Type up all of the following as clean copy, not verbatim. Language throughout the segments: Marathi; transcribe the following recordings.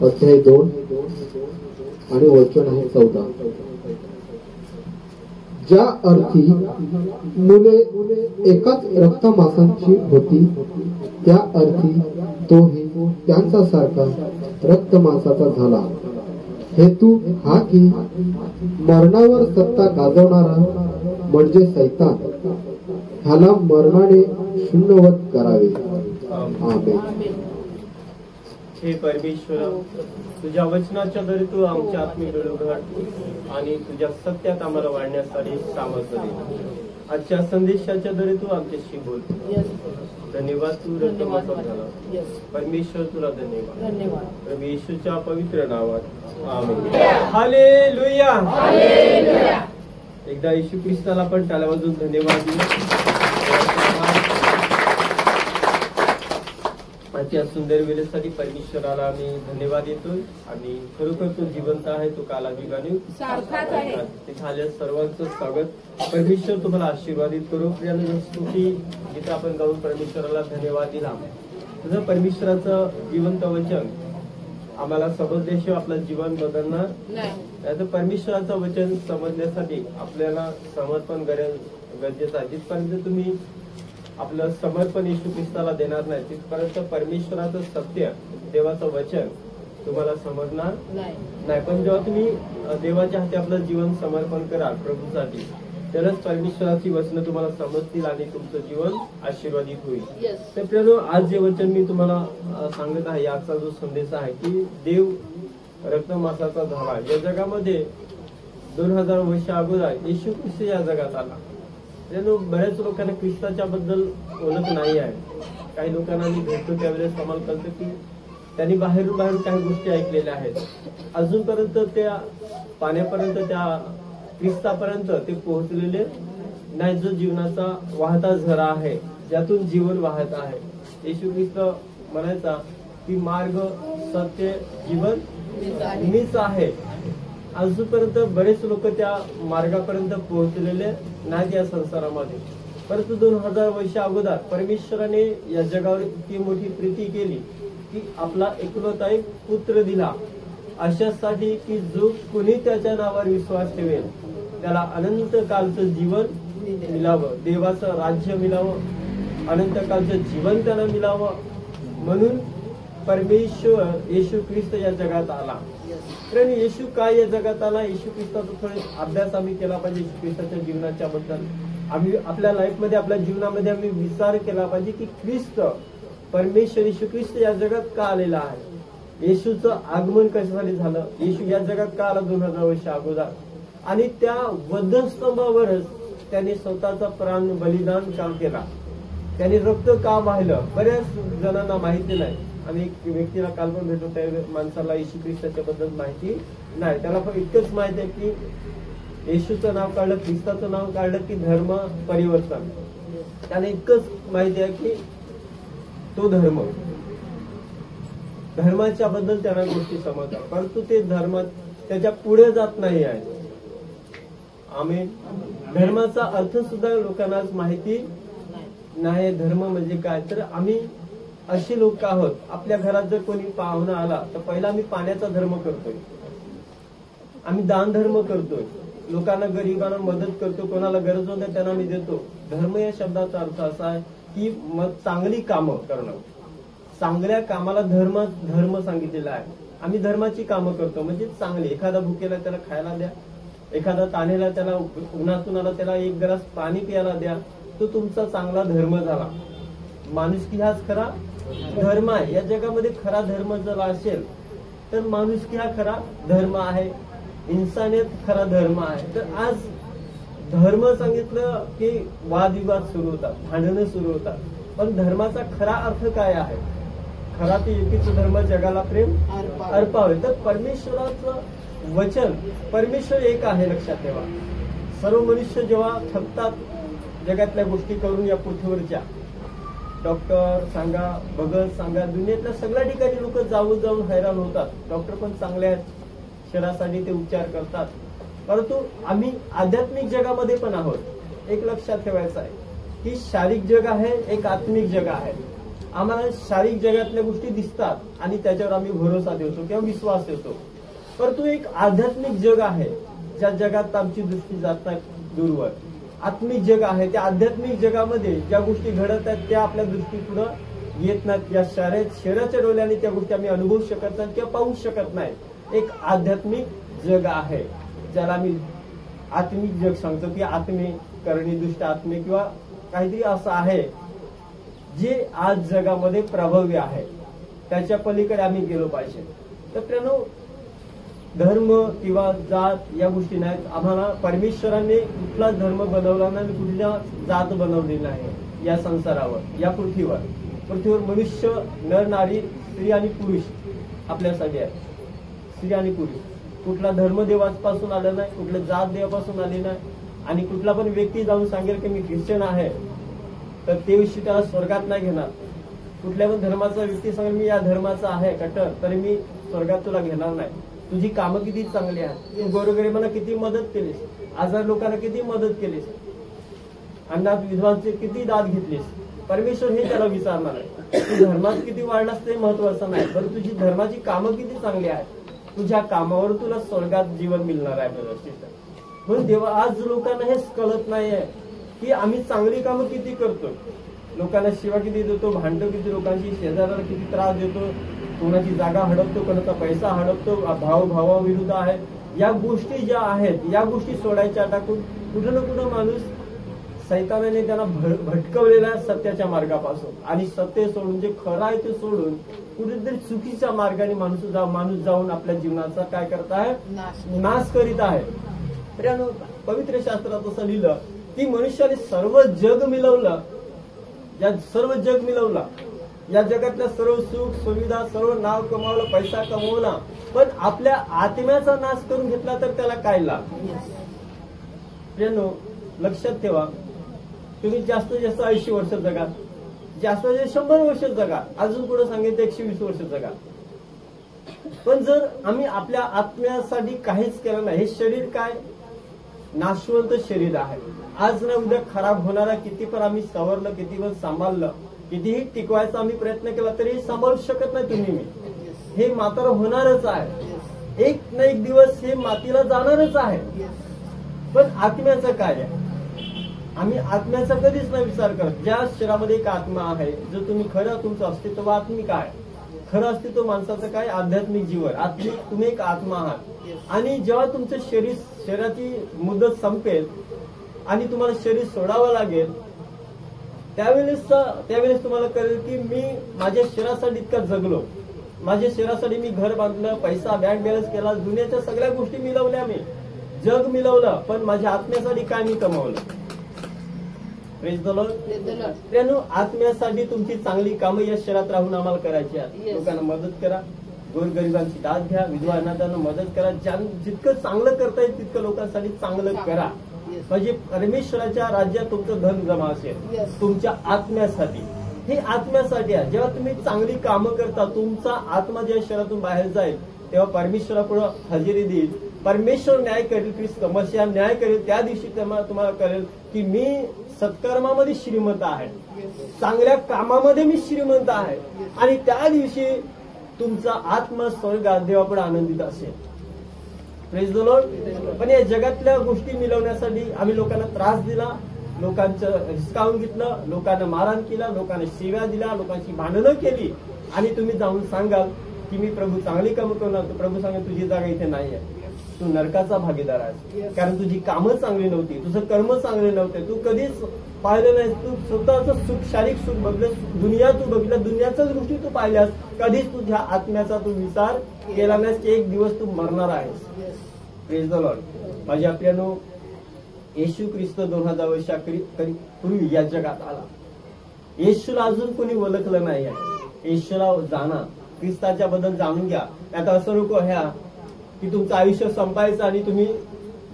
अध्याय 2 आणि वचन आहे 14. ज्या अर्थी मुले एकाच रक्तमांसाची होती, त्या अर्थी तोही त्यांचा सारखा रक्तमांसाचा झाला. हेतू हा की मरणावर सत्ता गाजवणारा म्हणजे सैतान, ह्याला मरणाने शून्यवत करावे. आमेन. हे परमेश्वर, तुझ्या वचनाच्या द्वारे तू आमच्या आत्मिक डोळे उघड आणि तुझ्या सत्यात आम्हाला वाढण्यासाठी सामर्थ्य दे. आजच्या संदेशाच्या द्वारे तू आमच्याशी बोल. धन्यवाद. तू रक्तमांसा झाला. परमेश्वर तुला धन्यवाद. प्रभू येशूच्या पवित्र नावात आमेन. हालेलुया. एकदा येशू ख्रिस्ताला पण टाळ्या वाजवून धन्यवाद देऊ. आजच्या सुंदर वेळेसाठी परमेश्वराला आम्ही धन्यवाद देतोय आणि खरोखर तो जिवंत आहे, तो कालाभिमानी सारखाच आहे. ते झाल्या सर्वांचं स्वागत. परमेश्वर तुम्हाला आशीर्वादित करू. प्रियाने स्तुती जिथे आपण गाऊन परमेश्वराला धन्यवाद दिला. तुझं परमेश्वराचं जिवंत वचन आम्हाला समजल्याशिवाय आपलं जीवन बदलणार नाही. परमेश्वराचं वचन समजण्यासाठी आपल्याला समर्पण गरजेचं आहे. जिथपर्यंत तुम्ही आपलं समर्पण येशू ख्रिस्ताला देणार नाही तिथपर्यंत परमेश्वराचं सत्य, देवाचं वचन तुम्हाला समजणार नाही. पण जेव्हा तुम्ही देवाच्या हाती आपलं जीवन समर्पण कराल प्रभूसाठी, तरच परमेश्वराची वचनं तुम्हाला समजतील आणि तुमचं जीवन आशीर्वादित होईल. तर प्रियानो, आज जे वचन मी तुम्हाला सांगत आहे, याचा जो संदेश आहे की देव रक्तमांसाचा झाला. या जगामध्ये 2000 वर्ष अगोदर येशू ख्रिस्त या जगात आला. बऱ्याच लोकांना ख्रिस्ताच्या बद्दल ओळख नाही आहे. काही लोकांना मी भेटतो त्यावेळेस आम्हाला कळतं की त्यांनी बाहेरून काही गोष्टी ऐकलेल्या आहेत. अजूनपर्यंत त्या पाण्यापर्यंत, त्या ख्रिस्तापर्यंत ते पोहोचलेले नाही, जो जीवनाचा वाहता झरा आहे, ज्यातून जीवन वाहत आहे. येशू ख्रिस्त म्हणायचा की मार्ग, सत्य, जीवन मीच आहे. अजूनपर्यंत बरेच लोक त्या मार्गापर्यंत पोहोचलेले नाहीत या संसारामध्ये. परंतु 2000 वर्ष अगोदर परमेश्वराने या जगावर इतकी मोठी प्रीती केली की आपला एकुलता एक पुत्र दिला, अशासाठी की जो कोणी त्याच्या नावावर विश्वास ठेवेल त्याला अनंत कालचं जीवन मिळावं, देवाचं राज्य मिळावं, अनंत कालचं जीवन त्याला मिळावं. म्हणून परमेश्वर येशू ख्रिस्त या जगात आला. कारण येशू काय या जगात आला, येशू ख्रिस्ताचा थोडा अभ्यास आम्ही केला पाहिजे. येशू ख्रिस्ताच्या जीवनाच्या बद्दल आम्ही आपल्या लाईफमध्ये, आपल्या जीवनामध्ये आम्ही विचार केला पाहिजे की ख्रिस्त, परमेश्वर येशू ख्रिस्त या जगात का आलेला आहे. येशूचं आगमन कशासाठी झालं, येशू या जगात का आला 2000 वर्ष अगोदर, आणि त्या वधस्तंभावरच त्याने स्वतःचा प्राण बलिदान का केला, त्याने रक्त का वाहिलं. बऱ्याच जणांना माहिती नाही. आम्ही एक व्यक्तीला काल पण भेटलो, त्या माणसाला येशू ख्रिस्ताच्या बद्दल माहिती नाही. त्याला पण इतकंच माहिती आहे की येशूचं नाव काढलं, ख्रिस्ताचं नाव काढलं की धर्म परिवर्तन. त्याने इतकंच माहिती आहे की तो धर्माच्या बद्दल त्यांना गोष्टी समजतात, परंतु ते धर्मात त्याच्या पुढे जात नाही आहे. आम्ही धर्माचा अर्थ सुद्धा लोकांना माहिती नाही. धर्म म्हणजे काय, तर आम्ही अशी लोक आहोत, आपल्या घरात जर कोणी पाहुणा आला तर पहिला आम्ही पाण्याचा धर्म करतोय, आम्ही दान धर्म करतोय, लोकांना, गरिबांना मदत करतो, कोणाला गरज होते त्यांना आम्ही देतो. धर्म या शब्दाचा अर्थ असा आहे की मग चांगली कामं करणं, चांगल्या कामाला धर्म सांगितलेला आहे. आम्ही धर्माची कामं करतो म्हणजे चांगली. एखादा भुकेला त्याला खायला द्या, एखादा तान्हेला त्याला उन्हातून आला त्याला एक ग्लास पाणी प्यायला द्या, तो तुमचा चांगला धर्म झाला. माणुसकी हाच खरा धर्म आहे. या जगामध्ये खरा धर्म जर असेल तर माणुसकी हा खरा धर्म आहे, इन्सानियत खरा धर्म आहे. तर आज धर्म सांगितलं की वादविवाद सुरू होतात, भांडणं सुरू होतात. पण धर्माचा खरा अर्थ काय आहे, खरा ते एकीच धर्म, जगाला प्रेम अर्पावे. तर परमेश्वराचं वचन, परमेश्वर एक आहे लक्षात ठेवा. सर्व मनुष्य जेव्हा थकतात जगातल्या गोष्टी करून, या पृथ्वीवरच्या डॉक्टर सांगा, भगत सांगा, दुनियेतल्या सगळ्या ठिकाणी लोक जाऊन हैराण होतात. डॉक्टर पण चांगले आहेत, शरीरासाठी ते उपचार करतात. परंतु आम्ही आध्यात्मिक जगामध्ये पण आहोत. एक लक्षात ठेवायचं आहे की शारीरिक जग आहे, एक आत्मिक जग आहे. आम्हाला शारीरिक जगातल्या गोष्टी दिसतात आणि त्याच्यावर आम्ही भरोसा ठेवतो किंवा विश्वास ठेवतो, परंतु एक आध्यात्मिक जग आहे ज्या जगात आमची दृष्टी जात नाही दूरवर. आत्मिक जग आहे, त्या आध्यात्मिक जगामध्ये ज्या गोष्टी घडत आहेत त्या आपल्या दृष्टीपुढं येत नाहीत. या शरीराच्या डोळ्याने त्या गोष्टी आम्ही अनुभवू शकत नाही किंवा पाहू शकत नाही. एक आध्यात्मिक जग आहे ज्याला आम्ही आत्मिक जग सांगतो की आत्मीकरणी दृष्ट आत्मे किंवा काहीतरी असं आहे जे आज जगामध्ये प्रभावी आहे. त्याच्या पलीकडे आम्ही गेलो पाहिजे. तर त्यानं धर्म किंवा जात या गोष्टी नाहीत. आम्हाला परमेश्वराने कुठला धर्म बनवला नाही, कुठल्या जात बनवली नाही या संसारावर, या पृथ्वीवर मनुष्य, नर नारी, स्त्री आणि पुरुष आपल्यासाठी आहे. स्त्री आणि पुरुष कुठला धर्म देवापासून आला नाही, कुठल्या जात देवापासून आली नाही. आणि कुठला पण व्यक्ती जाऊन सांगेल की मी ख्रिश्चन आहे तर ते विषयी त्याला स्वर्गात नाही घेणार. कुठल्या पण धर्माचा व्यक्ती सांगेल मी या धर्माचा आहे कट्टर, तरी मी स्वर्गात तुला घेणार नाही. तुझी कामं किती चांगली आहेत, तू गोरगरिबांना किती मदत केलीस, आजार लोकांना किती मदत केलीस, अनाथ विधवांचे किती दाद घेतलीस, परमेश्वर हे त्याला विचारणार आहे. तू धर्मात किती वाढलास ते महत्वाचं नाही, पण तुझी धर्माची कामं किती चांगली आहेत, तुझ्या कामावर तुला स्वर्गात जीवन मिळणार आहे. म्हणून देवा आज लोकांना हेच कळत नाहीये की आम्ही चांगली कामं किती करतो, लोकांना सेवा किती देतो, भांडतो किती लोकांची, शेजाऱ्याला किती त्रास देतो, कोणाची जागा हडपतो, कोणाचा पैसा हडपतो, भावाविरुद्ध आहे. या गोष्टी ज्या आहेत या गोष्टी सोडायच्या टाकून कुठं ना कुठं माणूस सैतानाने त्यांना भटकवलेला सत्याच्या मार्गापासून आणि सत्य सोडून जे खरं आहे ते सोडून कुठेतरी चुकीच्या मार्गाने माणूस जाऊन आपल्या जीवनाचा काय करत आहे, नाश करीत आहे. तर पवित्र शास्त्रात असं लिहिलं की मनुष्याने सर्व जग मिळवलं, या जगातल्या सर्व सुख सुविधा, सर्व नाव कमावलं, पैसा कमवला, पण आपल्या आत्म्याचा नाश करून घेतला तर त्याला काय लाभ. लक्षात ठेवा, तुम्ही जास्तीत जास्त 80 वर्ष जगा, जास्तीत जास्त 100 वर्ष जगा, अजून पुढे सांगितलं 120 वर्ष जगा. पण जर आम्ही आपल्या आत्म्यासाठी काहीच केलं नाही, हे शरीर काय नाशवंत शरीर आहे, आज ना उद्या खराब होणारा. किती पण आम्ही सवरलं, किती पण सांभाळलं, कितीही टिकवायचा आम्ही प्रयत्न केला तरी सांभाळू शकत नाही तुम्ही मी. हे म्हातारं होणारच आहे, एक ना एक दिवस हे मातीला जाणारच आहे. पण आत्म्याचं काय आहे, आम्ही आत्म्याचा कधीच नाही विचार करत. ज्या शरीरामध्ये एक आत्मा आहे, जो तुम्ही खरं तुमचं अस्तित्व आत्मिक आहे, खरं अस्तित्व माणसाचं काय आध्यात्मिक जीवन, आत्मिक तुम्ही एक आत्मा आहात. आणि जेव्हा तुमचं शरीराची मुदत संपेल आणि तुम्हाला शरीर सोडावं लागेल त्यावेळेस तुम्हाला कळेल की मी माझ्या शरीरासाठी इतका जगलो, माझ्या शरीरासाठी मी घर बांधलं, पैसा बँक बॅलन्स केला, दुनियाच्या सगळ्या गोष्टी मिळवल्या, मी जग मिळवलं, पण माझ्या आत्म्यासाठी काय मी कमावलं. Praise the Lord. त्यानं आत्म्यासाठी तुमची चांगली कामं या शरीरात राहून आम्हाला करायची आहेत. लोकांना मदत करा, गोरगरिबांची दाद घ्या, विधवा अनाथांना मदत करा. जितकं चांगलं करता येईल तितकं लोकांसाठी चांगलं करा. म्हणजे परमेश्वराच्या राज्यात तुमचं धन जमा असेल तुमच्या आत्म्यासाठी. हे आत्म्यासाठी आहे. जेव्हा तुम्ही चांगली कामं करता, तुमचा आत्मा जेव्हा शरीरातून बाहेर जाईल तेव्हा परमेश्वरापुढे हजेरी देईल. परमेश्वर न्याय करेल, ख्रिस्त मसीहा न्याय करेल. त्या दिवशी तुम्हाला कळेल की मी सत्कर्मामध्ये श्रीमंत आहे, चांगल्या कामामध्ये मी श्रीमंत आहे. आणि त्या दिवशी तुमचा आत्मा स्वर्गात देवापुढे आनंदित असेल. Praise the Lord. पण या जगातल्या गोष्टी मिळवण्यासाठी आम्ही लोकांना त्रास दिला, लोकांचं हिसकावून घेतलं, लोकांना मारहाण केला, लोकांना शिव्या दिल्या, लोकांची भांडणं केली. आणि तुम्ही जाऊन सांगाल की मी प्रभू चांगली कामं करणार, प्रभू सांगेल तुझी जागा इथे नाही आहे, तू नरकाचा भागीदार आहेस. कारण तुझी कामं चांगली नव्हती, तुझं कर्म चांगले नव्हते, तू कधीच पाहिलं नाही, तू स्वतःचं सुख, शारीरिक सुख बघलं, दुनिया तू बघितलं, दुनियाच्याच गोष्टी तू पाहिल्यास, कधीच तुझ्या आत्म्याचा तू विचार केला नाहीस की एक दिवस तू मरणार आहेस. Praise the Lord. माझ्या प्रियानो, येशू ख्रिस्त 2000 वर्षापूर्वी या जगात आला. येशूला अजून कोणी ओळखलं नाही आहे. येशूला जाणा, ख्रिस्ताच्या बद्दल जाणून घ्या. आता असं नको ह्या की तुमचं आयुष्य संपायचं आणि तुम्ही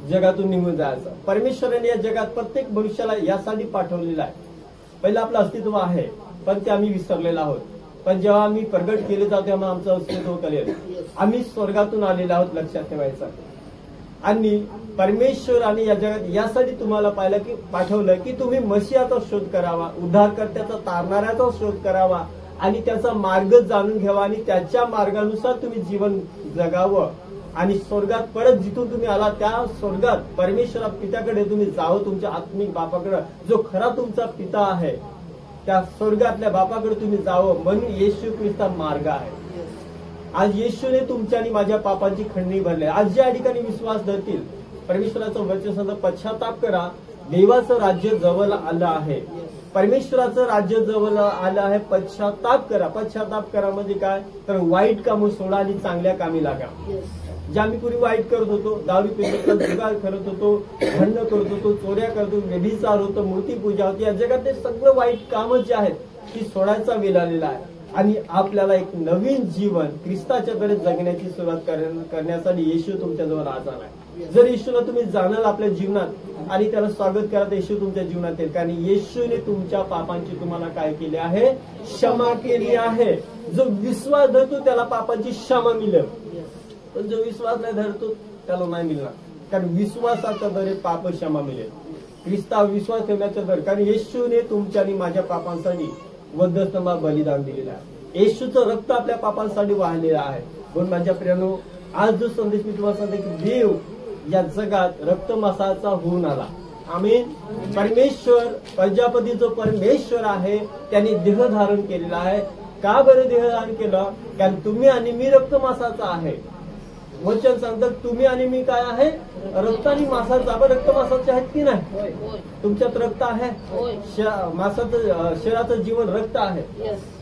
जगातून निघून जायचं. परमेश्वराने या जगात प्रत्येक मनुष्याला यासाठी पाठवलेलं आहे. पहिलं आपलं अस्तित्व आहे, पण ते आम्ही विसरलेलो आहोत. पण जेव्हा आम्ही प्रगट केले जातो तेव्हा आमचं अस्तित्व कळेल. आम्ही स्वर्गातून आलेलो आहोत, लक्षात ठेवायचं. आणि परमेश्वराने या जगात यासाठी तुम्हाला पाठवलं की तुम्ही मसीहाचा शोध करावा, उद्धारकर्त्याचा, तारणाऱ्याचा शोध करावा आणि त्याचा मार्ग जाणून घ्यावा आणि त्याच्या मार्गानुसार तुम्ही जीवन जगावं आणि स्वर्गात परत जिथून तुम्ही आला त्या स्वर्गात परमेश्वरा पित्याकडे तुम्ही जावं, तुमच्या आत्मिक बापाकडे जो खरा तुमचा पिता आहे त्या स्वर्गातल्या बापाकडे तुम्ही जावं, म्हणून येशू ख्रिस्त मार्ग आहे. आज येशूने तुमच्या आणि माझ्या पापांची खंडणी भरली. आज ज्या ठिकाणी विश्वास धरतील, परमेश्वराचं वचन सांगतं पश्चाताप करा, देवाचं राज्य जवळ आलं आहे. परमेश्वराचं राज्य जवळ आलं आहे. पश्चाताप करा. पश्चाताप करा म्हणजे काय तर वाईट कामं सोडा आणि चांगल्या कामी लागा. जे आम्ही पूर्वी वाईट करत होतो, दारू पित होतो, जुगार करत होतो, भांडण करत होतो, चोऱ्या करत होतो, व्यभिचार होतो, मूर्तीपूजा होती, या जगातले सगळं वाईट कामं जे आहेत ती सोडायचा वेळ आलेला आहे आणि आपल्याला एक नवीन जीवन ख्रिस्ताच्याकडे जगण्याची सुरुवात करण्यासाठी येशू तुमच्याजवळ आज आलाय. जर येशूला तुम्ही जाणाल आपल्या जीवनात आणि त्याला स्वागत करा तर येशू तुमच्या जीवनात येईल, कारण येशूने तुमच्या पापांची तुम्हाला काय केली आहे, क्षमा केली आहे. जो विश्वास धरतो त्याला पापांची क्षमा मिळेल, पण जो विश्वास नाही धरतो त्याला नाही मिळणार, कारण विश्वासाचा दर पाप क्षमा मिळेल. ख्रिस्तावर विश्वास ठेवण्याचा दर, कारण येशूने तुमच्या आणि माझ्या पापांसाठी वधस्तंभात बलिदान दिलेलं आहे. येशूचं रक्त आपल्या पापांसाठी वाहलेलं आहे. म्हणून माझ्या प्रियानो, आज जो संदेश मी तुम्हाला सांगते की देव या जगात रक्तमांसाचा होऊन आला. आमीन. परमेश्वर प्रजापती जो परमेश्वर आहे त्याने देह धारण केलेला आहे. का बरं देह धारण केलं, कारण तुम्ही आणि मी रक्तमांसाचा आहे. वचन सांगतात तुम्ही आणि मी काय आहे, रक्त आणि मांसाचा. आपण रक्त मांसाचे आहेत की नाही, तुमच्यात रक्त आहे. मांसाचं शरीराचं जीवन रक्त आहे.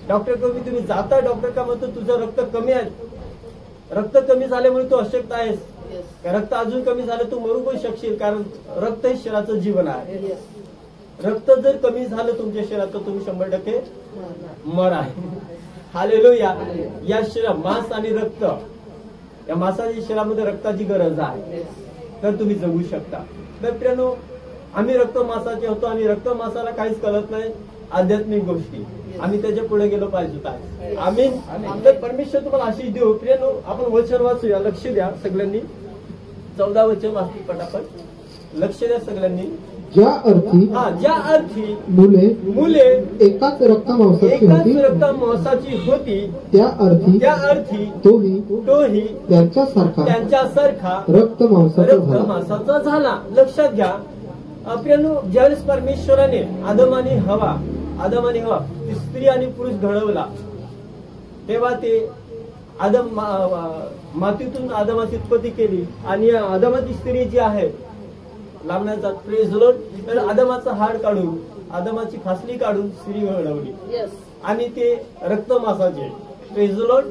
डॉक्टर कमी तुम्ही जाता, डॉक्टर का म्हणतो तुझं रक्त कमी आहे, रक्त कमी झाल्यामुळे तू अशक्त आहेस, रक्त अजून कमी झालं तू मरू पण शकशील, कारण रक्त हे शरीराचं जीवन आहे. रक्त जर कमी झालं तुमच्या शरीरात तर तुम्ही 100% मर आहे. हालेलुया. या शरीर मांस आणि रक्त, या मांसाच्या शरीरामध्ये रक्ताची गरज आहे तर तुम्ही जगू शकता. तर प्रियानो, आम्ही रक्त मांसाचे होतो आणि रक्त मांसाला काहीच कळत नाही आध्यात्मिक गोष्टी, आम्ही त्याच्या पुढे गेलो पाहिजे. आमीन. तर परमेश्वर तुम्हाला आशीष देऊ. प्रियानो, आपण वचन वाचूया, लक्ष द्या सगळ्यांनी. 14 वचन वाचू पटापट, लक्ष द्या सगळ्यांनी. ज्या अर्थी मुले एकाच रक्तमांसाची होती त्या अर्थी तोही त्यांच्यासारखा रक्तमांसाचा झाला. लक्षात घ्या प्रियानो, ज्यावेळेस परमेश्वराने आदम आणि हवा स्त्री आणि पुरुष घडवला तेव्हा ते आदम मातीतून आदमाची उत्पत्ती केली आणि आदमाची स्त्री जी आहे लांबण्याचा प्रेज लॉर्ड, तर आदमाचं हाड काढून आदमाची फासली काढून स्त्री घडवली आणि ते रक्तमांसाचे प्रेज लॉर्ड.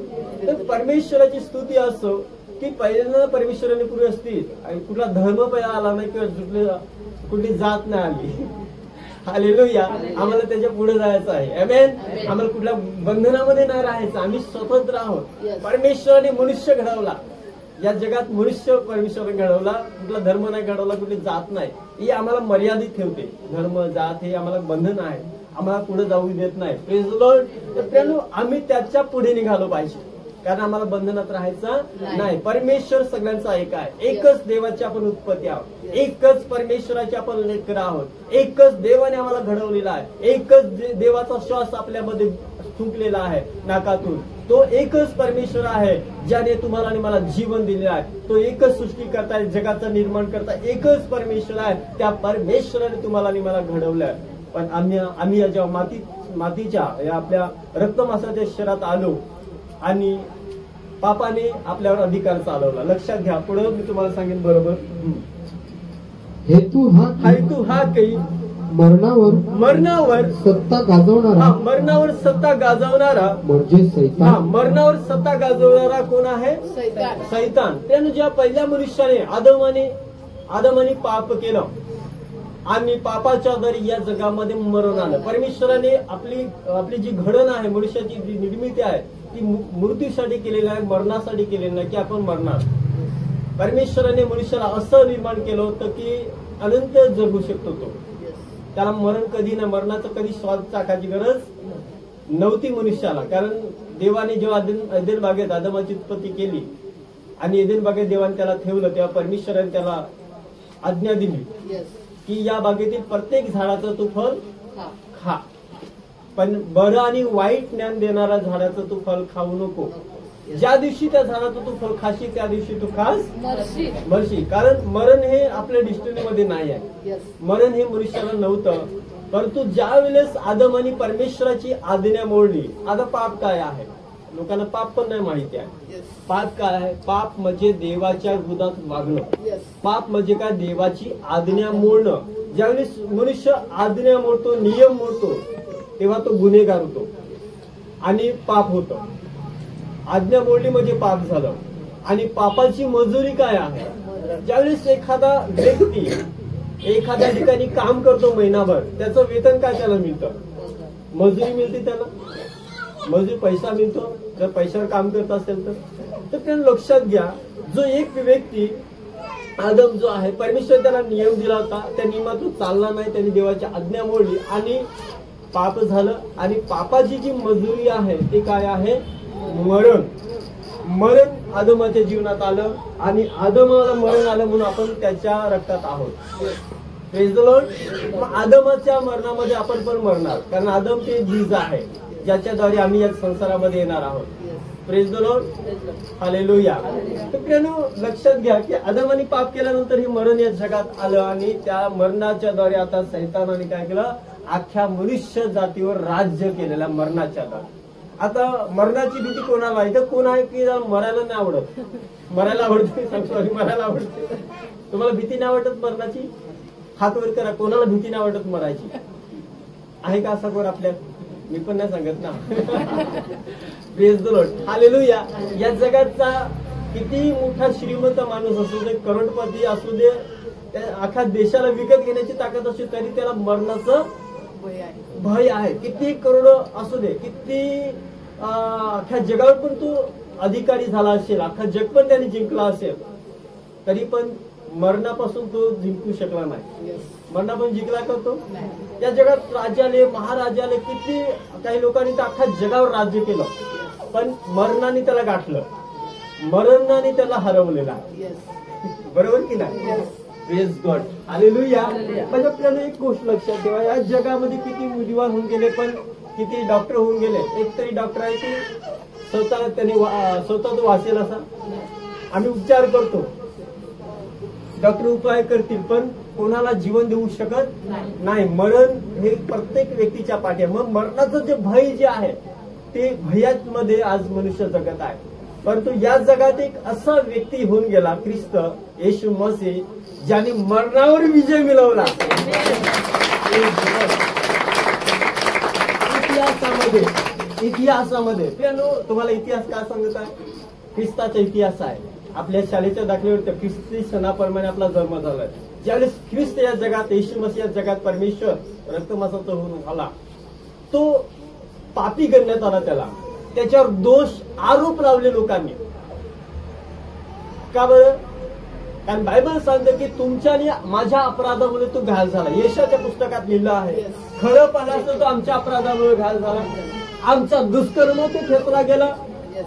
तर परमेश्वराची स्तुती असो की पहिल्यांदा परमेश्वराने पूर्वी असतील आणि कुठला धर्म पहिला आला नाही किंवा कुठली जात नाही आली. हालेलुया. आम्हाला त्याच्या पुढे जायचं आहे. आमेन. आम्हाला कुठल्या बंधनामध्ये नाही राहायचं, आम्ही स्वतंत्र आहोत. परमेश्वराने मनुष्य घडवला, या जगात मनुष्य परमेश्वराने घडवला, कुठला धर्म नाही घडवला, कुठली जात नाही. ही आम्हाला मर्यादित ठेवते. धर्म जात हे आम्हाला बंधन आहे, आम्हाला पुढे जाऊ देत नाही. Praise Lord. तर त्यामुळे आम्ही त्याच्या पुढे निघालो पाहिजे, कारण आम्हाला बंधनात राहायचं नाही. परमेश्वर सगळ्यांचा एक आहे. एकच देवाची आपण उत्पत्ती आहोत, एकच परमेश्वराची आपण लेकर आहोत, एकच देवाने आम्हाला घडवलेला आहे, एकच देवाचा श्वास आपल्यामध्ये थुंकलेला आहे नाकातून. तो एकच परमेश्वर आहे ज्याने तुम्हाला आणि मला जीवन दिलेलं आहे. तो एकच सृष्टी करताय, जगाचं निर्माण करताय, एकच परमेश्वर आहे. त्या परमेश्वराने तुम्हाला आणि मला घडवलंय. पण आम्ही जेव्हा मातीच्या या आपल्या रक्तमांसाच्या शरीरात आलो आणि पापाने आपल्यावर अधिकार चालवला. लक्षात घ्या, पुढे मी तुम्हाला सांगेन बरोबर. हेतू हा काही मरणावर सत्ता गाजवणारा म्हणजे सैतान. मरणावर सत्ता गाजवणारा कोण आहे? सैतान. त्यानं ज्या पहिल्या मनुष्याने आदमाने पाप केलं आणि पापाच्या दरी या जगामध्ये मरण आलं. परमेश्वराने आपली जी घडण आहे, मनुष्याची जी निर्मिती आहे ती मृत्यूसाठी केलेली आहे, मरणासाठी केलेली नाही की आपण मरणार. परमेश्वराने मनुष्याला असं निर्माण केलं होतं की अनंत जगू शकतो तो. त्याला मरण कधी ना, मरणाचं कधी श्वास टाकायची गरज नव्हती मनुष्याला. कारण देवाने जेव्हा एदेन बागेत आदमाची उत्पत्ती केली आणि एदेन बागेत देवाने त्याला ठेवलं, तेव्हा परमेश्वराने त्याला आज्ञा दिली की या बागेतील प्रत्येक झाडाचं तू फळ खा. पण बरं आणि वाईट ज्ञान देणाऱ्या झाडाचं तू फळ खाऊ नको. ज्या दिवशी त्या झाडाचं तू फळ खाशी त्या दिवशी तू खास मरशी. कारण मरण हे आपल्या डिस्टिनीमध्ये नाही आहे. मरण हे मनुष्याला नव्हतं. परंतु ज्या वेळेस आदम आणि परमेश्वराची आज्ञा मोडली. आता पाप काय आहे लोकांना पाप पण नाही माहिती आहे. पाप काय आहे? पाप म्हणजे देवाच्या विरोधात वागणं. पाप म्हणजे काय? देवाची आज्ञा मोडणं. ज्यावेळेस मनुष्य आज्ञा मोडतो, नियम मोडतो, तेव्हा तो गुन्हेगार होतो आणि पाप होतं. आज्ञा मोडली म्हणजे पाप झालं. आणि पापाची मजुरी काय आहे? ज्यावेळेस एखादा व्यक्ती एखाद्या ठिकाणी काम करतो महिनाभर, त्याचं वेतन काय त्याला मिळतं? मजुरी मिळते त्याला. मजुरी पैसा मिळतो जर पैशावर काम करत असेल तर त्यांना लक्षात घ्या. जो एक व्यक्ती आदम जो आहे, परमेश्वर त्याला नियम दिला होता, त्या नियमात तो चालला नाही, त्यांनी देवाची आज्ञा मोडली आणि पाप झालं. आणि पापाची जी मजुरी आहे ते काय आहे? मरण. मरण आदमाच्या जीवनात आलं आणि आदमाला मरण आलं म्हणून आपण त्याच्या रक्तात आहोत. Praise the lord. आदमाच्या मरणामध्ये आपण पण मरणार, कारण आदम ते बीज आहे ज्याच्याद्वारे आम्ही या संसारामध्ये येणार आहोत. Praise the Lord. हालेलुया. तर प्रियानो लक्षात घ्या की आदमाने पाप केल्यानंतर हे मरण या जगात आलं आणि त्या मरणाच्या द्वारे आता सैतानाने काय केलं? अख्ख्या मनुष्य जातीवर राज्य केलेल्या मरणाच्या द्वारे. आता मरणाची भीती कोणाला आहे? तर कोण आहे की मरायला नाही आवडत? मरायला आवडते. सॉरी, मरायला आवडते. तुम्हाला भीती नाही वाटत मरणाची? हात वर करा. कोणाला भीती नाही वाटत मरायची? आहे का असा कोण आपल्या? मी पण नाही सांगत ना. Praise the Lord. हालेलुया. या जगाचा किती मोठा श्रीमंत माणूस असू दे, करोडपती असू दे, अख्ख्या देशाला विकत घेण्याची ताकद असते, तरी त्याला मरणाचं भय आहे. किती करोड असू दे, किती अख्ख्या जगावर पण तो अधिकारी झाला असेल, अख्खा जग पण त्याने जिंकला असेल, तरी पण मरणापासून तो जिंकू शकला नाही. मरणापासून जिंकला का तो? या जगात राजाले, महाराजाले, किती काही लोकांनी तर अख्ख्या जगावर राज्य केलं, पण मरणाने त्याला गाठलं, मरणाने त्याला हरवलेला. बरोबर की नाही? Praise God. हालेलुया. म्हणजे आपल्याला एक गोष्ट लक्षात ठेवा, या जगामध्ये किती मुलीवान होऊन गेले, पण किती डॉक्टर होऊन गेले. एक तरी डॉक्टर आहे की स्वतः तो वाचेल असा. आम्ही उपचार करतो, डॉक्टर उपाय करतील, पण कोणाला जीवन देऊ शकत नाही. मरण हे प्रत्येक व्यक्तीच्या पाठी आहे. मग मरणाचं जे भय जे आहे ते भयामध्ये आज मनुष्य जगत आहे. परंतु या जगात एक असा व्यक्ती होऊन गेला, ख्रिस्त येशू मसीह, ज्याने मरणावर विजय मिळवला. इतिहासामध्ये तुम्हाला इतिहास काय सांगत आहे? ख्रिस्ताचा इतिहास आहे. आपल्या शाळेच्या दाखल्यावर ख्रिस्ती सणाप्रमाणे आपला जन्म झालाय. ज्यावेळेस ख्रिस्त या जगात, येशू मसीह या जगात परमेश्वर रक्तमांसाचा होऊन आला, तो पापी करण्यात आला. त्याच्यावर दोष आरोप लावले लोकांनी. का बरं? कारण बायबल सांगतं की तुमच्या आणि माझ्या अपराधामुळे तो घायल झाला. यशाच्या पुस्तकात लिहिलं आहे, खरं पाहिलं तो आमच्या अपराधामुळे घायल झाला, आमचा दुष्कर्म तो खेचला गेला,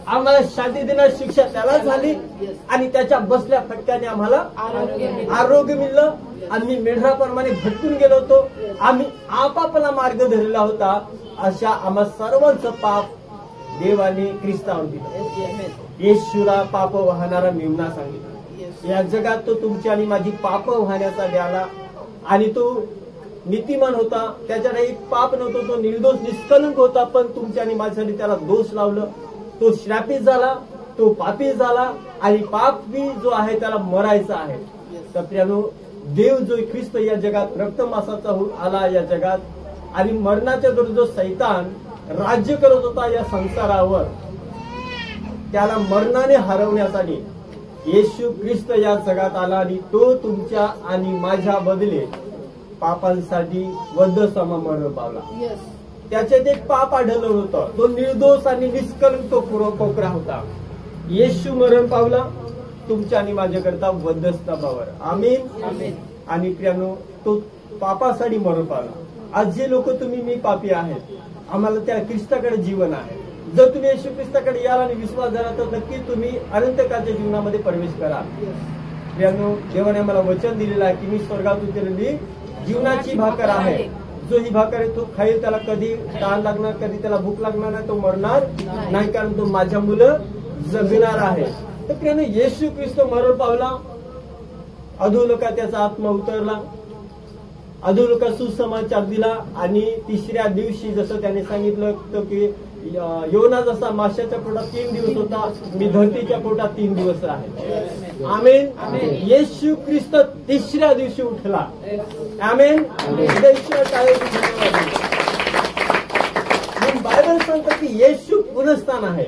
आम्हाला शांती देण्याची शिक्षा त्याला झाली आणि त्याच्या बसल्या फटक्याने आम्हाला आरोग्य मिळलं. आम्ही मेढराप्रमाणे भटकून गेलो होतो, आम्ही आपापला मार्ग धरलेला होता. अशा आम्हा सर्वांचं पाप देवाने ख्रिस्तावर दिलं. येशूला पाप वाहणारा मेमना सांगितलं. या जगात तो तुमची आणि माझी पाप वाहण्याचा द्याला, आणि तो नीतिमान होता, त्याच्याकडे एक पाप नव्हतं, तो निर्दोष निष्कलंक होता, पण तुमच्या आणि माझ्यासाठी त्याला दोष लावलं. तो श्रापित झाला, तो पापी झाला, आणि पापी जो आहे त्याला मरायचा आहे. तर प्रियानो, देव जो ख्रिस्त या जगात रक्तमांसाचा होऊन आला या जगात, आणि मरणाच्या विरुद्ध जो सैतान राज्य करत होता या संसारावर, त्याला मरणाने हरवण्यासाठी येशू ख्रिस्त या जगात आला, आणि तो तुमच्या आणि माझ्या बदले पापांसाठी वधसम मरण पावला. त्याच्यात एक पाप आढळलं होतं, तो निर्दोष आणि निष्कलंक कोकरा होता. येशू मरण पावला तुमच्या आणि माझ्याकरता वधस्तंभावर. आमीन. आणि प्रियानो, तो पापासाठी मरण पावला. आज जे लोक तुम्ही मी पापी आहेत, आम्हाला त्या ख्रिस्ताकडे जीवन आहे. जर तुम्ही येशू ख्रिस्ताकडे याल आणि विश्वास धरा तर नक्की तुम्ही अनंतकाळच्या जीवनामध्ये प्रवेश करा. प्रियानो, देवाने मला वचन दिलेलं आहे की मी स्वर्गात उतरलेली जीवनाची भाकर आहे. जो ही भाकर आहे तो खाईल, त्याला कधी तहान लागणार, कधी त्याला भूक लागणार नाही, तो मरणार नाही, कारण तो माझ्या मुलं जगणार आहे. तर प्रियाने येशू ख्रिस्त मरण पावला, अधोलोकात त्याचा आत्मा उतरला, अधोलोकात सुसमाचार दिला, आणि तिसऱ्या दिवशी जसं त्याने सांगितलं होतं की योना जसा माशाच्या पोटात 3 दिवस होता, मी धरतीच्या पोटात 3 दिवस आहे. आमेन. येशू ख्रिस्त तिसऱ्या दिवशी उठला. आमेन. बायबल सांगतं की येशू पुनरुत्थान आहे.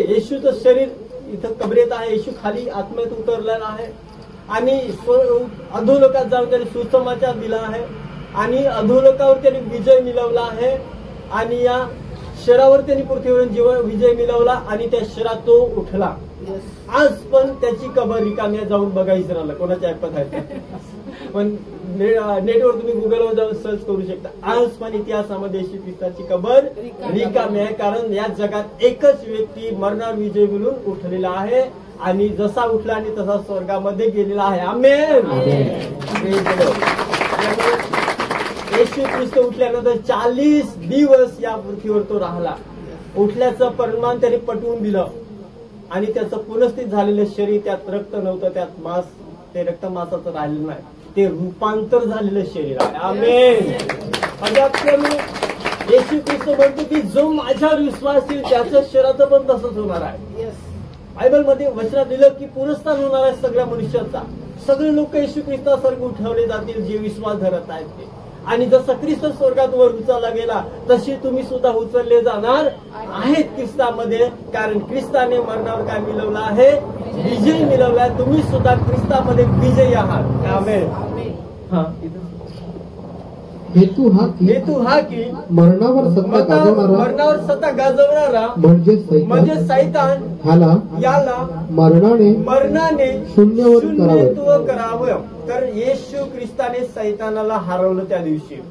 येशूचं शरीर इथं कबरेत आहे, येशू खाली आत्म्यात उतरलेला आहे, आणि अधोलोकात जाऊन त्याने सुसमाचार दिला आहे, आणि अधोलोकावर त्यांनी विजय मिळवला आहे, आणि या शरीरावर त्यांनी पृथ्वीवर विजय मिळवला, आणि त्या शरीरात तो उठला. आज पण त्याची कबर रिकामी जाऊन बघायचं राहिलं, कोणाच्या ऐपत आहे पण नेटवर तुम्ही गुगलवर जाऊन सर्च करू शकता. आज पण इतिहासामध्ये येशू ख्रिस्ताची कबर रिकामी आहे, कारण या जगात एकच व्यक्ती मरणावर विजय मिळून उठलेला आहे, आणि जसा उठला आणि तसा स्वर्गामध्ये गेलेला आहे. आमेन. येशू ख्रिस्त उठल्यानंतर 40 दिवस या पृथ्वीवर तो राहिला. उठल्याचं परिमाण त्याने पटवून दिलं, आणि त्याचं पुनस्थित झालेलं शरीर, त्यात रक्त नव्हतं, त्यात मांस, ते रक्त मांसाचं राहिलेलं नाही, ते रूपांतर झालेलं शरीर आहे. आमेन. येशू ख्रिस्त म्हणतो की जो माझ्यावर विश्वास देईल त्याचं शरीराचं पण तसंच होणार आहे. बायबलमध्ये वचनात दिलं की पुनरुत्थान होणार आहे सगळ्या मनुष्याचा. सगळे लोक येशू ख्रिस्तासारखे उठवले जातील जे विश्वास धरत आहेत ते, आणि जसं ख्रिस्त स्वर्गात वर उचलला गेला तशी तुम्ही सुद्धा उचलले जाणार आहेत ख्रिस्तामध्ये, कारण ख्रिस्ताने मरणावर काय मिळवलं आहे? विजय मिळवला. तुम्ही सुद्धा ख्रिस्तामध्ये विजयी आहात. आमेन. हेतू हा की मरणावर सत्ता गाजवणारा म्हणजे सैतान याला मरणाने शून्यत्व करावं. तर येशू ख्रिस्ताने सैतानाला हरवलं त्या दिवशी,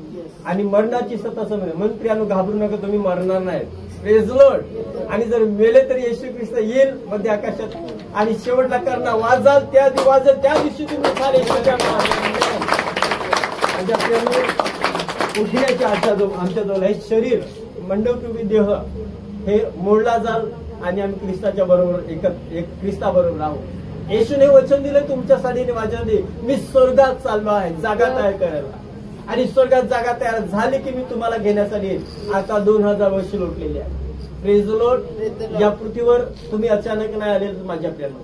आणि मरणाची सत्ता समजली. म्हणून प्रियानो, घाबरू नका, तुम्ही मरणार नाही. Praise Lord. आणि जर मेले तर येशू ख्रिस्त येईल मध्य आकाशात, आणि शेवटला करणा वाजाल त्या दिवशी तुम्ही सारे उठण्याची आमच्याजवळ हे शरीर मंडपरूपी देह हे मोडला जाल, आणि आम्ही ख्रिस्ताच्या बरोबर एक ख्रिस्ताबरोबर राहू. येशूने वचन दिलं तुमच्यासाठी, माझ्यासाठी मी स्वर्गात चाललो आहे जागा तयार करायला, आणि स्वर्गात जागा तयार झाली की मी तुम्हाला घेण्यासाठी येईल. आता 2000 वर्ष लोटलेली आहे. Praise the Lord. या पृथ्वीवर तुम्ही अचानक नाही आले माझ्या प्रियांनो,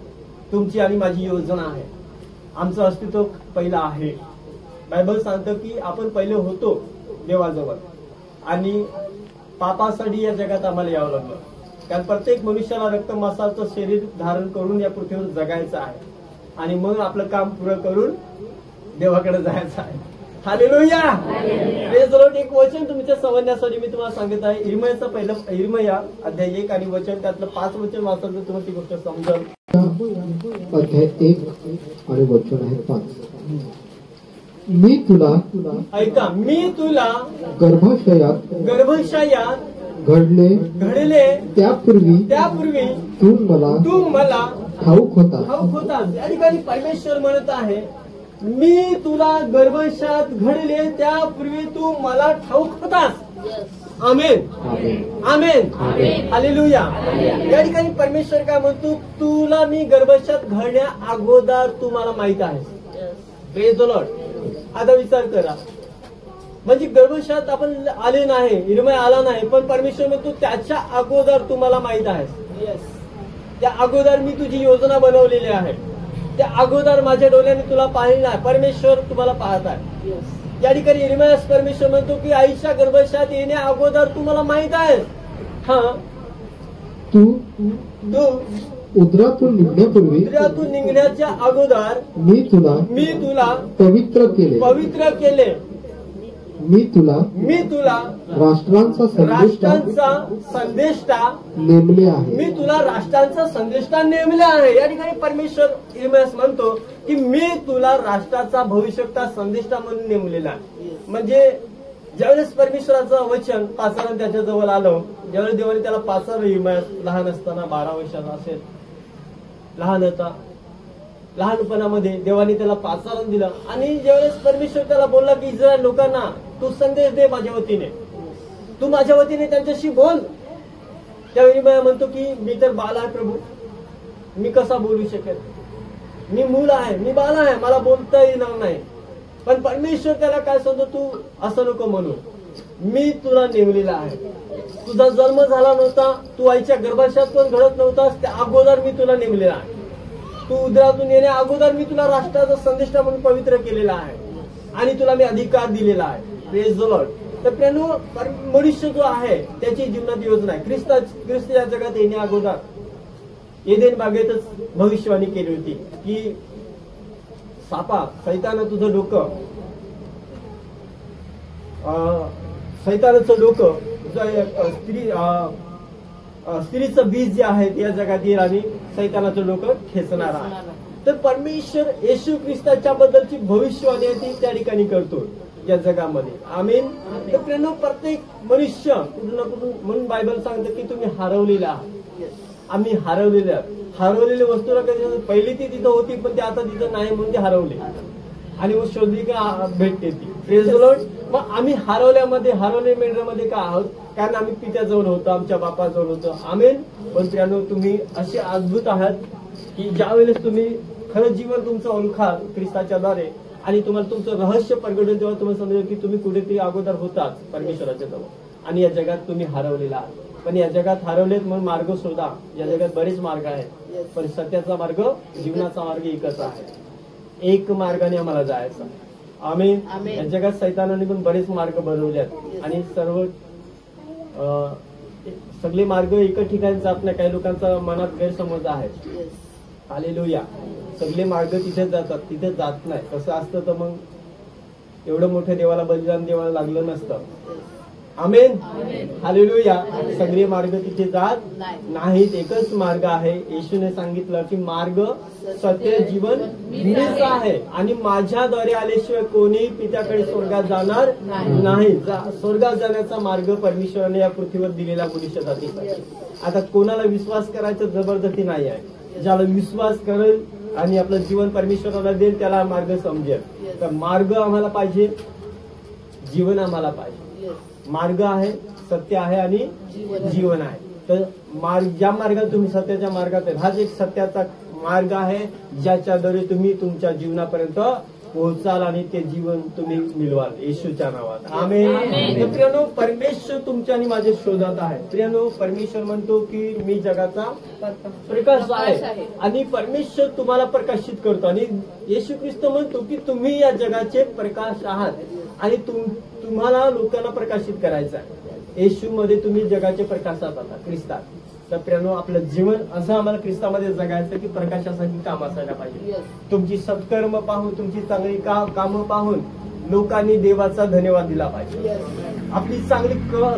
तुमची आणि माझी योजना आहे. आमचं अस्तित्व पहिलं आहे. बायबल सांगतं की आपण पहिले होतो देवाजवळ, आणि पापासाठी या जगात आम्हाला यावं लागलं, कारण प्रत्येक मनुष्याला रक्त मांसाचं शरीर धारण करून या पृथ्वीवर जगायचं आहे, आणि मग आपलं काम पुरं करून देवाकडे जायचं आहे. हालेलुया. Praise the Lord. एक वचन तुमच्या समजण्यासाठी मी तुम्हाला सांगत आहे. इर्मयाचं पहिलं इर्मया अध्याय 1 आणि वचन, त्यातलं 5 वचन वाचलं तर तुम्हाला ती गोष्ट समजेल. अध्याय 1 आणि वचन आहे 5. मी तुला ऐका, मी तुला गर्भाशयात घडले त्यापूर्वी तू मला ठाऊक होता. या ठिकाणी परमेश्वर म्हणत आहे, मी तुला गर्भाशयात घडले त्यापूर्वी तू मला ठाऊक होतास. आमेन. आमेन. हालेलुया. या ठिकाणी परमेश्वर काय म्हणतो? तुला मी गर्भाशयात घडण्या अगोदर तू मला माहित आहे. Praise the Lord. आता विचार करा, म्हणजे गर्भाशयात आपण आले नाही, इर्मया आला नाही, पण परमेश्वर म्हणतो त्याच्या अगोदर तुम्हाला माहित आहे. त्या अगोदर मी तुझी योजना बनवलेली आहे, त्या अगोदर माझ्या डोळ्याने तुला पाहिलं आहे. परमेश्वर तुम्हाला पाहत आहे. या ठिकाणी इर्मयास परमेश्वर म्हणतो की आईच्या गर्भाशयात येण्या अगोदर तुम्हाला माहित आहे. तू उदरातून निघण्याच्या अगोदर मी तुला पवित्र केले. मी तुला राष्ट्रांचा संदेष्टा नेमले आहे. मी तुला राष्ट्रांचा संदेष्टा नेमले आहे. या ठिकाणी परमेश्वर इर्मयास म्हणतो की मी तुला राष्ट्राचा भविष्यता संदेष्टा म्हणून नेमलेला आहे. म्हणजे ज्यावेळेस परमेश्वराचं वचन पाचारण त्याच्या जवळ आलं, ज्यावेळेस देवाने त्याला पाचारलं, इर्मयास लहान असताना 12 वर्षाचा असेल, लहान होता, लहानपणामध्ये देवाने त्याला पाचारण दिलं आणि ज्यावेळेस परमेश्वर त्याला बोलला की इस्रायल लोकांना तू संदेश दे माझ्या वतीने, तू माझ्या वतीने त्यांच्याशी बोल, त्यावेळी म्हणतो की मी तर बाल आहे प्रभू, मी कसा बोलू शकेल, मी मूल आहे, मी बाल आहे, मला बोलता येणार नाही. पण परमेश्वर त्याला काय सांगतो, तू असं नको म्हणू, मी तुला नेमलेला आहे. तुझा जन्म झाला नव्हता, तू आईच्या गर्भाशयात पण घडत नव्हतास, त्या अगोदर मी तुला नेमलेला आहे. तू उदरातून येण्या अगोदर मी तुला राष्ट्राचा संदेष्टा म्हणून पवित्र केलेला आहे आणि तुला मी अधिकार दिलेला आहे. Praise the Lord. तर प्रेनो, मनुष्य जो आहे त्याची जीवनात योजना आहे. ख्रिस्त या जगात येण्या अगोदर एदेन बागेतच भविष्यवाणी केली होती की सापा, सैतानं तुझं डोकं, सैतानाचं डोकं स्त्रीचं बीज जे आहे ते या जगात येईल आणि सैतानाचं डोकं खेचणार आहे. तर परमेश्वर येशू ख्रिस्ताच्या बद्दलची भविष्यवाणी आहे ती त्या ठिकाणी करतो या जगामध्ये. आमीन. तर प्रेनो, प्रत्येक मनुष्य कुठून ना कुठून, म्हणून बायबल सांगतं की तुम्ही हरवलेला आहात. आम्ही हरवलेल्या वस्तूला कधी पहिली ती तिथं होती पण ते आता तिथं नाही म्हणून ते हरवले आणि मग शोधली का भेटते ती. Praise the Lord. मग आम्ही हरवले मेंढरामध्ये का आहोत, कारण आम्ही पित्याजवळ होतो, आमच्या बापाजवळ होतो. आमेन. पण प्रियानो, तुम्ही असे अद्भुत आहात की ज्या वेळेस तुम्ही खरं जीवन तुमचं ओळखाल ख्रिस्ताच्या द्वारे आणि तुम्हाला तुमचं रहस्य प्रगटेल तेव्हा तुम्हाला समजेल की तुम्ही कुठेतरी अगोदर होताच परमेश्वराच्या जवळ आणि या जगात तुम्ही हरवलेला आहात. पण या जगात हरवलेत म्हणून मार्ग शोधा. या जगात बरेच मार्ग आहेत पण सत्याचा मार्ग, जीवनाचा मार्ग एकच आहे. एक मार्गाने आम्हाला जायचं. आम्ही या जगात सैतानाने पण बरेच मार्ग बनवलेत आणि सगळे मार्ग एकच ठिकाणी जात नाही. काही लोकांचा मनात गैरसमज आहे. हालेलुया. सगळे मार्ग तिथे जातात, तिथे जात नाही. कसं असतं तर मग एवढं मोठं देवाला बलिदान देवाला लागलं नसतं. आमेन. हालेलुया. सगळे मार्ग तिथे जात नाहीत. एकच मार्ग आहे. येशूने सांगितलं की मार्ग, सत्य, जीवन मीच आहे आणि माझ्याद्वारे आल्याशिवाय कोणी पित्याकडे स्वर्गात जाणार नाही. स्वर्गात जाण्याचा मार्ग परमेश्वराने या पृथ्वीवर दिलेला मनुष्य जातीसाठी. आता कोणाला विश्वास करायचा जबरदस्ती नाही आहे. ज्याला विश्वास करेल आणि आपलं जीवन परमेश्वराला देईल त्याला मार्ग समजेल. तर मार्ग आम्हाला पाहिजे, जीवन आम्हाला पाहिजे. मार्ग आहे, सत्य आहे आणि जीवन आहे. तर ज्या मार्गात तुम्ही सत्याच्या मार्गात आहे, हाच एक सत्याचा मार्ग आहे ज्याच्याद्वारे तुम्ही तुमच्या जीवनापर्यंत पोहोचाल आणि ते जीवन तुम्ही मिळवाल येशूच्या नावात. आमेन. प्रियानो, परमेश्वर तुमच्या आणि माझ्या शोधात आहे. प्रियानो, परमेश्वर म्हणतो की मी जगाचा प्रकाश आहे आणि परमेश्वर तुम्हाला प्रकाशित करतो आणि येशू ख्रिस्त म्हणतो की तुम्ही या जगाचे प्रकाश आहात आणि तुम्हाला लोकांना प्रकाशित करायचं आहे. येशू मध्ये तुम्ही जगाचे प्रकाशात आहात, ख्रिस्तात. तर प्रियानो, आपलं जीवन असं आम्हाला ख्रिस्तामध्ये जगायचं की प्रकाशासाठी काम असायला पाहिजे. तुमची सत्कर्म पाहून, तुमची चांगली कामं पाहून लोकांनी देवाचा धन्यवाद दिला पाहिजे. आपली चांगली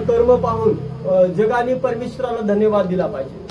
कर्म पाहून जगाने परमेश्वराला धन्यवाद दिला पाहिजे.